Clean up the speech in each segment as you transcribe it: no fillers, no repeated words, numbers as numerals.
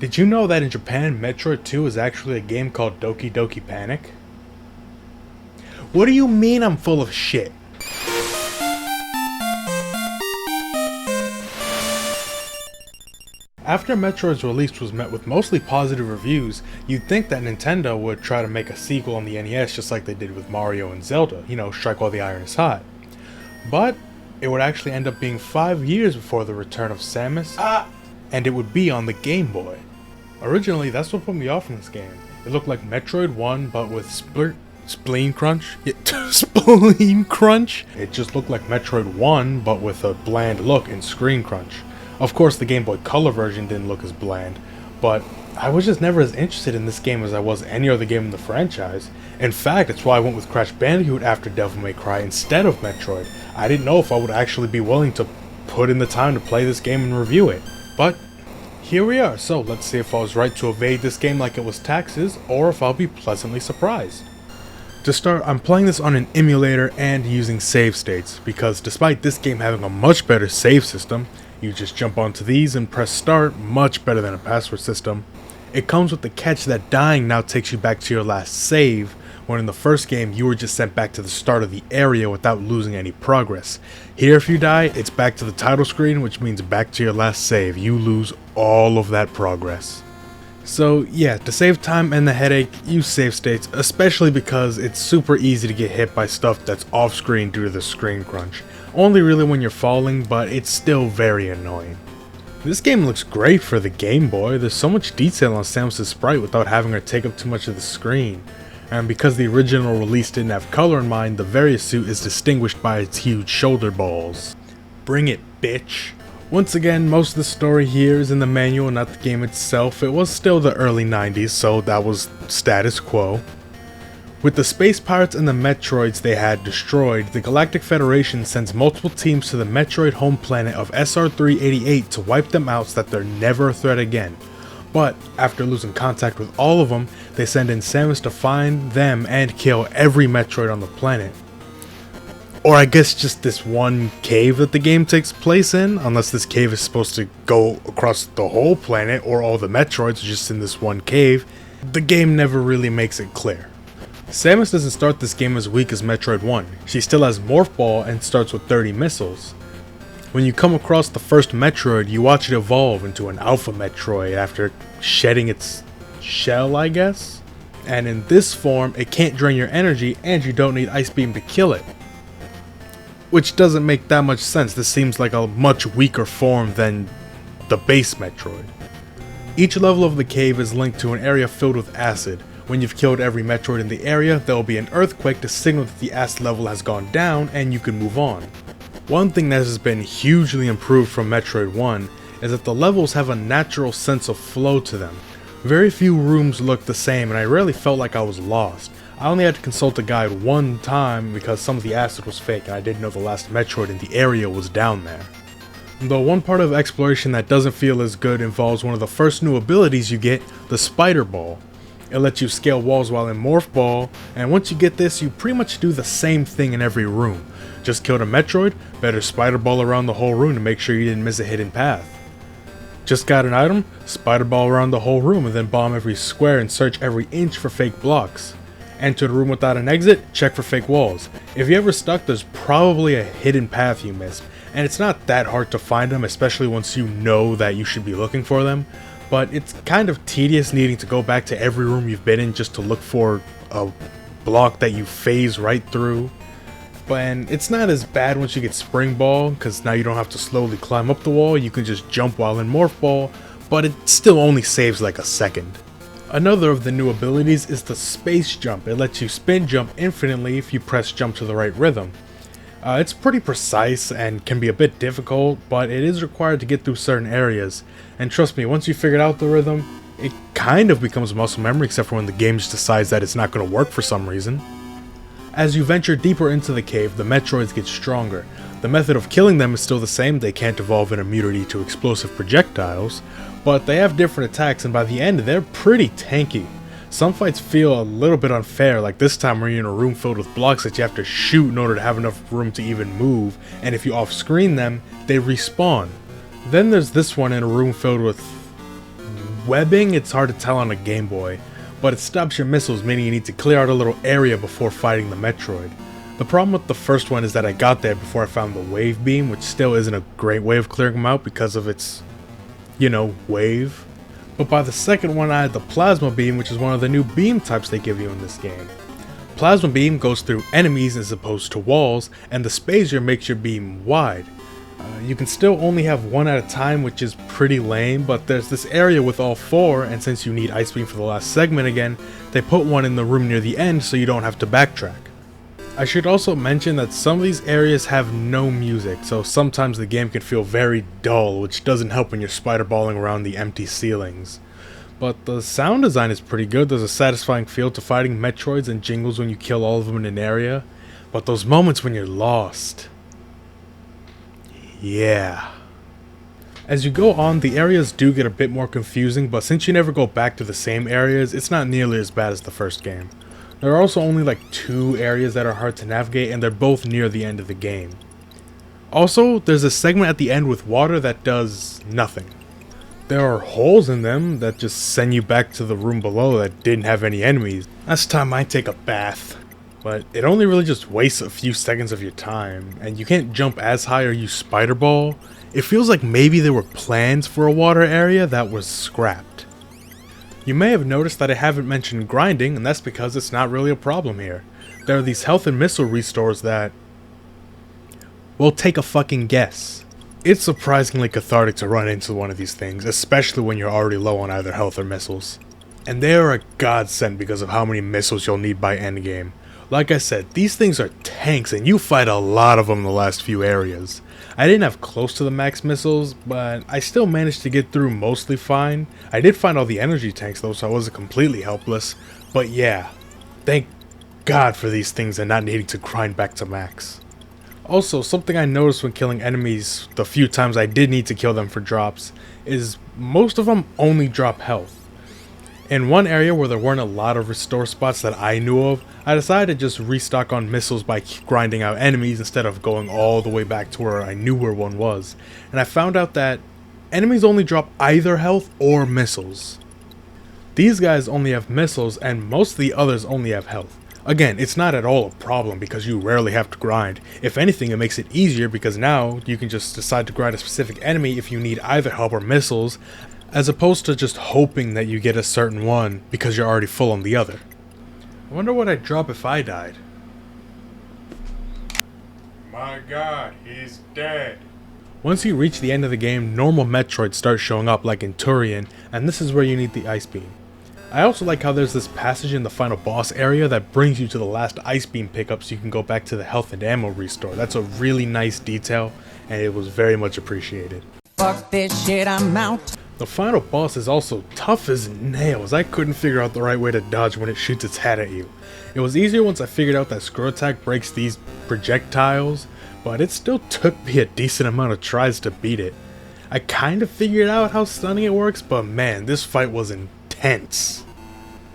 Did you know that in Japan, Metroid 2 is actually a game called Doki Doki Panic? What do you mean I'm full of shit? After Metroid's release was met with mostly positive reviews, you'd think that Nintendo would try to make a sequel on the NES just like they did with Mario and Zelda, strike while the iron is hot. But it would actually end up being 5 years before the Return of Samus, and it would be on the Game Boy. Originally, that's what put me off in this game. It looked like Metroid 1, but with spleen crunch? Yeah, spleen crunch? It just looked like Metroid 1, but with a bland look and screen crunch. Of course, the Game Boy Color version didn't look as bland, but I was just never as interested in this game as I was any other game in the franchise. In fact, it's why I went with Crash Bandicoot after Devil May Cry instead of Metroid. I didn't know if I would actually be willing to put in the time to play this game and review it. But here we are, so let's see if I was right to evade this game like it was taxes, or if I'll be pleasantly surprised. To start, I'm playing this on an emulator and using save states, because despite this game having a much better save system, you just jump onto these and press start, much better than a password system. It comes with the catch that dying now takes you back to your last save, when in the first game you were just sent back to the start of the area without losing any progress. Here if you die, it's back to the title screen, which means back to your last save. You lose all of that progress. So yeah, to save time and the headache, use save states, especially because it's super easy to get hit by stuff that's off screen due to the screen crunch. Only really when you're falling, but it's still very annoying. This game looks great for the Game Boy. There's so much detail on Samus' sprite without having her take up too much of the screen. And because the original release didn't have color in mind, the various suit is distinguished by its huge shoulder balls. Bring it, bitch. Once again, most of the story here is in the manual, not the game itself. It was still the early 90s, so that was status quo. With the space pirates and the Metroids they had destroyed, the Galactic Federation sends multiple teams to the Metroid home planet of SR-388 to wipe them out so that they're never a threat again. But after losing contact with all of them, they send in Samus to find them and kill every Metroid on the planet. Or I guess just this one cave that the game takes place in, unless this cave is supposed to go across the whole planet or all the Metroids are just in this one cave. The game never really makes it clear. Samus doesn't start this game as weak as Metroid 1. She still has Morph Ball and starts with 30 missiles. When you come across the first Metroid, you watch it evolve into an Alpha Metroid after shedding its shell, I guess? And in this form, it can't drain your energy and you don't need Ice Beam to kill it. Which doesn't make that much sense. This seems like a much weaker form than the base Metroid. Each level of the cave is linked to an area filled with acid. When you've killed every Metroid in the area, there will be an earthquake to signal that the acid level has gone down and you can move on. One thing that has been hugely improved from Metroid 1 is that the levels have a natural sense of flow to them. Very few rooms look the same and I rarely felt like I was lost. I only had to consult a guide one time because some of the acid was fake and I didn't know the last Metroid in the area was down there. Though one part of exploration that doesn't feel as good involves one of the first new abilities you get, the Spider Ball. It lets you scale walls while in Morph Ball, and once you get this, you pretty much do the same thing in every room. Just killed a Metroid, better Spider Ball around the whole room to make sure you didn't miss a hidden path. Just got an item, Spider Ball around the whole room and then bomb every square and search every inch for fake blocks. Enter the room without an exit, check for fake walls. If you're ever stuck, there's probably a hidden path you missed, and it's not that hard to find them, especially once you know that you should be looking for them. But it's kind of tedious needing to go back to every room you've been in just to look for a block that you phase right through. And it's not as bad once you get Spring Ball, because now you don't have to slowly climb up the wall, you can just jump while in Morph Ball, but it still only saves like a second. Another of the new abilities is the Space Jump. It lets you spin jump infinitely if you press jump to the right rhythm. It's pretty precise and can be a bit difficult, but it is required to get through certain areas. And trust me, once you figured out the rhythm, it kind of becomes muscle memory except for when the game just decides that it's not going to work for some reason. As you venture deeper into the cave, the Metroids get stronger. The method of killing them is still the same, they can't evolve an immunity to explosive projectiles, but they have different attacks and by the end they're pretty tanky. Some fights feel a little bit unfair, like this time where you're in a room filled with blocks that you have to shoot in order to have enough room to even move, and if you off-screen them, they respawn. Then there's this one in a room filled with webbing, it's hard to tell on a Gameboy, but it stops your missiles, meaning you need to clear out a little area before fighting the Metroid. The problem with the first one is that I got there before I found the wave beam, which still isn't a great way of clearing them out because of its, wave. But by the second one I had the plasma beam, which is one of the new beam types they give you in this game. Plasma beam goes through enemies as opposed to walls, and the spazier makes your beam wide. You can still only have one at a time, which is pretty lame, but there's this area with all four, and since you need Ice Beam for the last segment again, they put one in the room near the end so you don't have to backtrack. I should also mention that some of these areas have no music, so sometimes the game can feel very dull, which doesn't help when you're spider-balling around the empty ceilings. But the sound design is pretty good. There's a satisfying feel to fighting Metroids and jingles when you kill all of them in an area, but those moments when you're lost... yeah. As you go on, the areas do get a bit more confusing, but since you never go back to the same areas, it's not nearly as bad as the first game. There are also only like 2 areas that are hard to navigate, and they're both near the end of the game. Also, there's a segment at the end with water that does nothing. There are holes in them that just send you back to the room below that didn't have any enemies. Last time I take a bath. But it only really just wastes a few seconds of your time, and you can't jump as high or use spider ball. It feels like maybe there were plans for a water area that was scrapped. You may have noticed that I haven't mentioned grinding, and that's because it's not really a problem here. There are these health and missile restores that... well, take a fucking guess. It's surprisingly cathartic to run into one of these things, especially when you're already low on either health or missiles. And they are a godsend because of how many missiles you'll need by endgame. Like I said, these things are tanks and you fight a lot of them in the last few areas. I didn't have close to the max missiles, but I still managed to get through mostly fine. I did find all the energy tanks though, so I wasn't completely helpless. But yeah, thank God for these things and not needing to grind back to max. Also, something I noticed when killing enemies the few times I did need to kill them for drops, is most of them only drop health. In one area where there weren't a lot of restore spots that I knew of, I decided to just restock on missiles by grinding out enemies instead of going all the way back to where I knew where one was. And I found out that enemies only drop either health or missiles. These guys only have missiles and most of the others only have health. Again, it's not at all a problem because you rarely have to grind. If anything, it makes it easier because now you can just decide to grind a specific enemy if you need either help or missiles, as opposed to just hoping that you get a certain one because you're already full on the other. I wonder what I'd drop if I died. My God, he's dead. Once you reach the end of the game, normal Metroids start showing up like in Turian, and this is where you need the Ice Beam. I also like how there's this passage in the final boss area that brings you to the last Ice Beam pickup so you can go back to the health and ammo restore. That's a really nice detail, and it was very much appreciated. Fuck this shit, I'm out. The final boss is also tough as nails. I couldn't figure out the right way to dodge when it shoots its head at you. It was easier once I figured out that screw attack breaks these projectiles, but it still took me a decent amount of tries to beat it. I kind of figured out how stunning it works, but man, this fight was intense.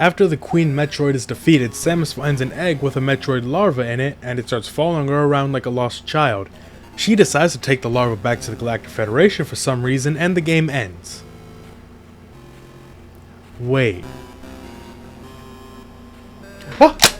After the Queen Metroid is defeated, Samus finds an egg with a Metroid larva in it, and it starts following her around like a lost child. She decides to take the larva back to the Galactic Federation for some reason, and the game ends. Wait. What?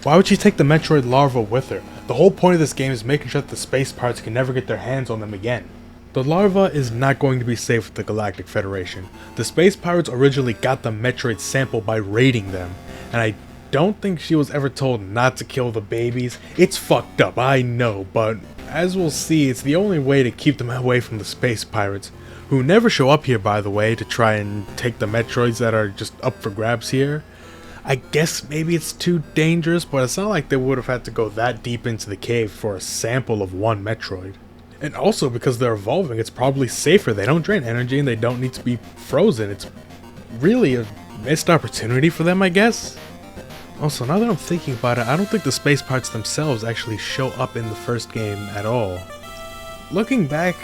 Why would she take the Metroid larva with her? The whole point of this game is making sure that the space pirates can never get their hands on them again. The larva is not going to be safe with the Galactic Federation. The space pirates originally got the Metroid sample by raiding them, and I don't think she was ever told not to kill the babies. It's fucked up, I know, but as we'll see, it's the only way to keep them away from the space pirates, who never show up here by the way to try and take the Metroids that are just up for grabs here. I guess maybe it's too dangerous, but it's not like they would have had to go that deep into the cave for a sample of one Metroid. And also, because they're evolving, it's probably safer. They don't drain energy and they don't need to be frozen. It's really a missed opportunity for them, I guess. Also, now that I'm thinking about it, I don't think the space pirates themselves actually show up in the first game at all. Looking back,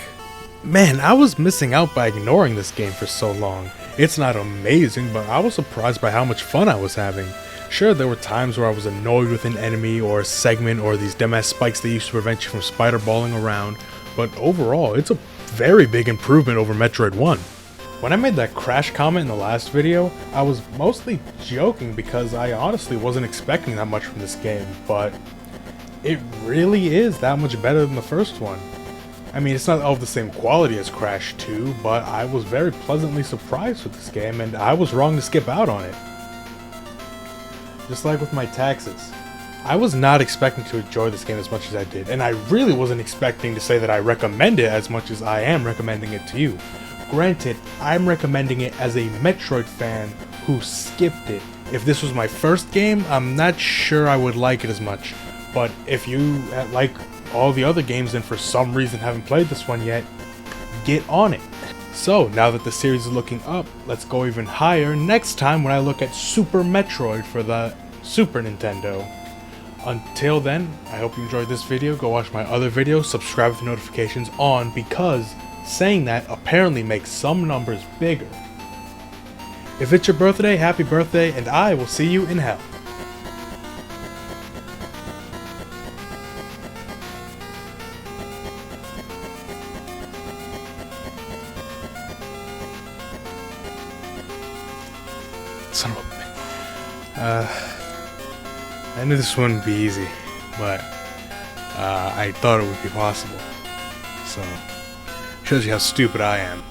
man, I was missing out by ignoring this game for so long. It's not amazing, but I was surprised by how much fun I was having. Sure, there were times where I was annoyed with an enemy or a segment or these dumbass spikes that used to prevent you from spider-balling around, but overall, it's a very big improvement over Metroid 1. When I made that crash comment in the last video, I was mostly joking because I honestly wasn't expecting that much from this game, but it really is that much better than the first one. I mean, it's not of the same quality as Crash 2, but I was very pleasantly surprised with this game, and I was wrong to skip out on it. Just like with my taxes. I was not expecting to enjoy this game as much as I did, and I really wasn't expecting to say that I recommend it as much as I am recommending it to you. Granted, I'm recommending it as a Metroid fan who skipped it. If this was my first game, I'm not sure I would like it as much. But if you like all the other games and for some reason haven't played this one yet, get on it. So, now that the series is looking up, let's go even higher next time when I look at Super Metroid for the Super Nintendo. Until then, I hope you enjoyed this video. Go watch my other videos, subscribe with the notifications on, because saying that apparently makes some numbers bigger. If it's your birthday, happy birthday, and I will see you in hell. Son of a... I knew this wouldn't be easy, but I thought it would be possible. So, shows you how stupid I am.